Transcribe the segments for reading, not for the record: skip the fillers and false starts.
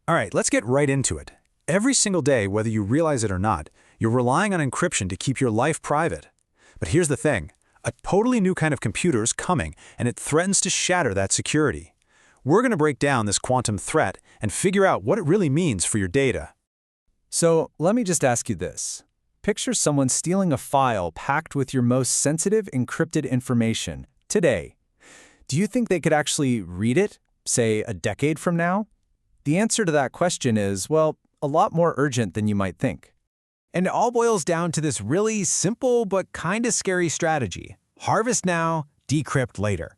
All right, let's get right into it. Every single day, whether you realize it or not, you're relying on encryption to keep your life private. But here's the thing. A totally new kind of computer is coming, and it threatens to shatter that security. We're going to break down this quantum threat and figure out what it really means for your data. So let me just ask you this. Picture someone stealing a file packed with your most sensitive encrypted information today. Do you think they could actually read it, say, a decade from now? The answer to that question is, well, a lot more urgent than you might think. And it all boils down to this really simple but kinda scary strategy. Harvest now, decrypt later.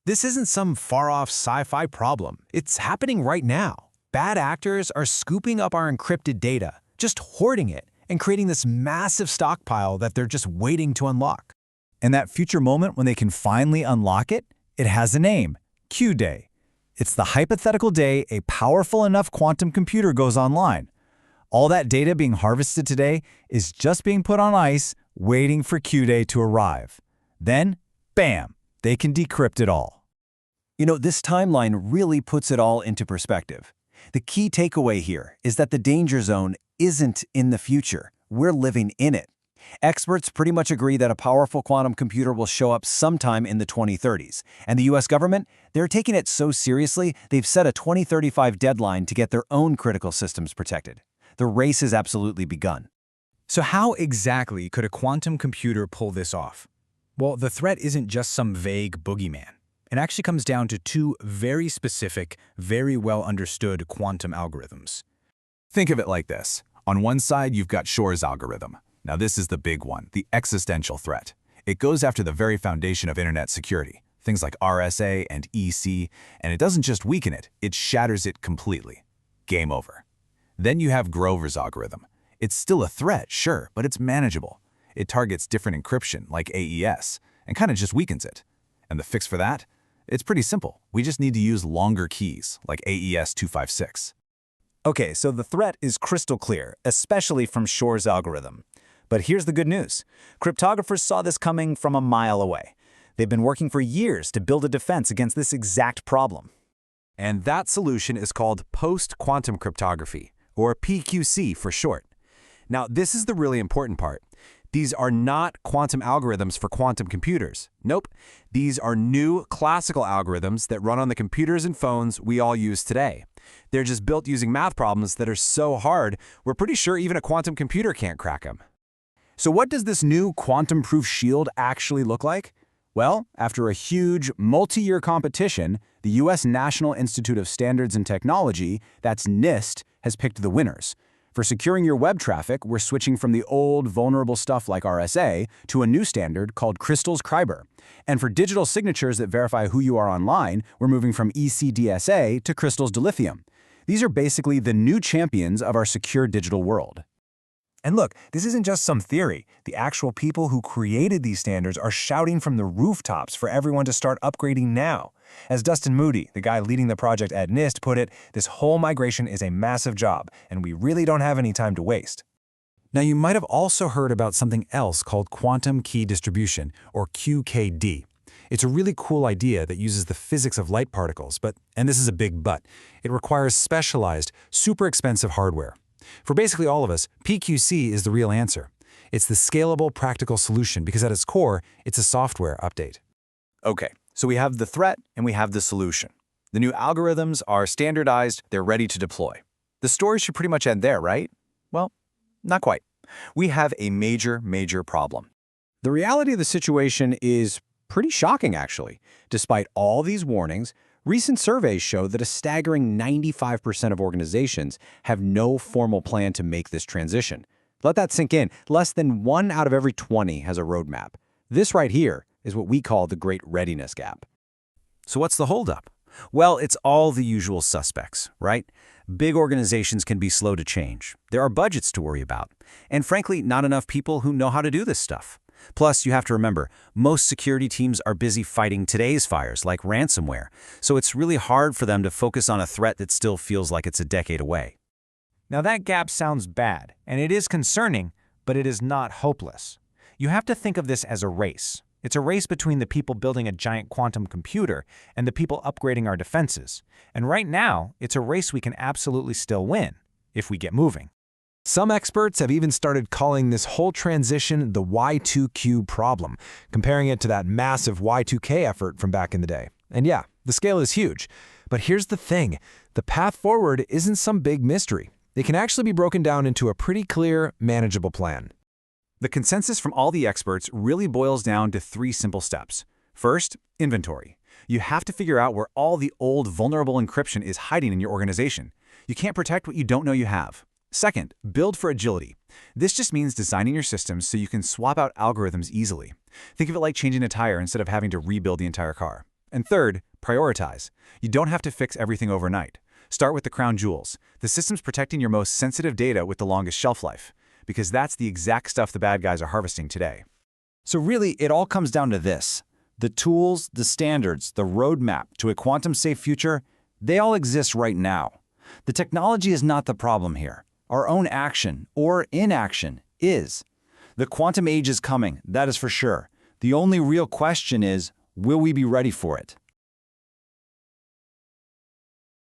This isn't some far-off sci-fi problem. It's happening right now. Bad actors are scooping up our encrypted data, just hoarding it, and creating this massive stockpile that they're just waiting to unlock. And that future moment when they can finally unlock it, it has a name, Q-Day. It's the hypothetical day a powerful enough quantum computer goes online. All that data being harvested today is just being put on ice, waiting for Q-Day to arrive. Then, bam, they can decrypt it all. You know, this timeline really puts it all into perspective. The key takeaway here is that the danger zone isn't in the future. We're living in it. Experts pretty much agree that a powerful quantum computer will show up sometime in the 2030s. And the US government, they're taking it so seriously, they've set a 2035 deadline to get their own critical systems protected. The race has absolutely begun. So how exactly could a quantum computer pull this off? Well, the threat isn't just some vague boogeyman. It actually comes down to two very specific, very well understood quantum algorithms. Think of it like this. On one side, you've got Shor's algorithm. Now this is the big one, the existential threat. It goes after the very foundation of internet security, things like RSA and EC, and it doesn't just weaken it, it shatters it completely. Game over. Then you have Grover's algorithm. It's still a threat, sure, but it's manageable. It targets different encryption, like AES, and kind of just weakens it. And the fix for that? It's pretty simple. We just need to use longer keys, like AES 256. Okay, so the threat is crystal clear, especially from Shor's algorithm. But here's the good news. Cryptographers saw this coming from a mile away. They've been working for years to build a defense against this exact problem. And that solution is called post-quantum cryptography, or PQC for short. Now, this is the really important part. These are not quantum algorithms for quantum computers. Nope. These are new classical algorithms that run on the computers and phones we all use today. They're just built using math problems that are so hard, we're pretty sure even a quantum computer can't crack them. So what does this new quantum-proof shield actually look like? Well, after a huge, multi-year competition, the U.S. National Institute of Standards and Technology, that's NIST, has picked the winners. For securing your web traffic, we're switching from the old, vulnerable stuff like RSA to a new standard called Crystal's Kyber. And for digital signatures that verify who you are online, we're moving from ECDSA to Crystal's Dilithium. These are basically the new champions of our secure digital world. And look, this isn't just some theory. The actual people who created these standards are shouting from the rooftops for everyone to start upgrading now. As Dustin Moody, the guy leading the project at NIST, put it, this whole migration is a massive job, and we really don't have any time to waste. Now, you might have also heard about something else called quantum key distribution, or QKD. It's a really cool idea that uses the physics of light particles, but, and this is a big but, it requires specialized, super expensive hardware. For basically all of us, PQC is the real answer. It's the scalable, practical solution because at its core, it's a software update. Okay, so we have the threat and we have the solution. The new algorithms are standardized, they're ready to deploy. The story should pretty much end there, right? Well, not quite. We have a major problem. The reality of the situation is pretty shocking, actually. Despite all these warnings, recent surveys show that a staggering 95% of organizations have no formal plan to make this transition. Let that sink in. Less than 1 out of every 20 has a roadmap. This right here is what we call the Great Readiness Gap. So what's the holdup? Well, it's all the usual suspects, right? Big organizations can be slow to change. There are budgets to worry about. And frankly, not enough people who know how to do this stuff. Plus, you have to remember, most security teams are busy fighting today's fires, like ransomware, so it's really hard for them to focus on a threat that still feels like it's a decade away. Now that gap sounds bad, and it is concerning, but it is not hopeless. You have to think of this as a race. It's a race between the people building a giant quantum computer and the people upgrading our defenses. And right now, it's a race we can absolutely still win, if we get moving. Some experts have even started calling this whole transition the Y2Q problem, comparing it to that massive Y2K effort from back in the day. And yeah, the scale is huge. But here's the thing. The path forward isn't some big mystery. It can actually be broken down into a pretty clear, manageable plan. The consensus from all the experts really boils down to 3 simple steps. First, inventory. You have to figure out where all the old vulnerable encryption is hiding in your organization. You can't protect what you don't know you have. Second, build for agility. This just means designing your systems so you can swap out algorithms easily. Think of it like changing a tire instead of having to rebuild the entire car. And third, prioritize. You don't have to fix everything overnight. Start with the crown jewels, the systems protecting your most sensitive data with the longest shelf life, because that's the exact stuff the bad guys are harvesting today. So really, it all comes down to this. The tools, the standards, the roadmap to a quantum-safe future, they all exist right now. The technology is not the problem here. Our own action, or inaction, is. The quantum age is coming, that is for sure. The only real question is, will we be ready for it?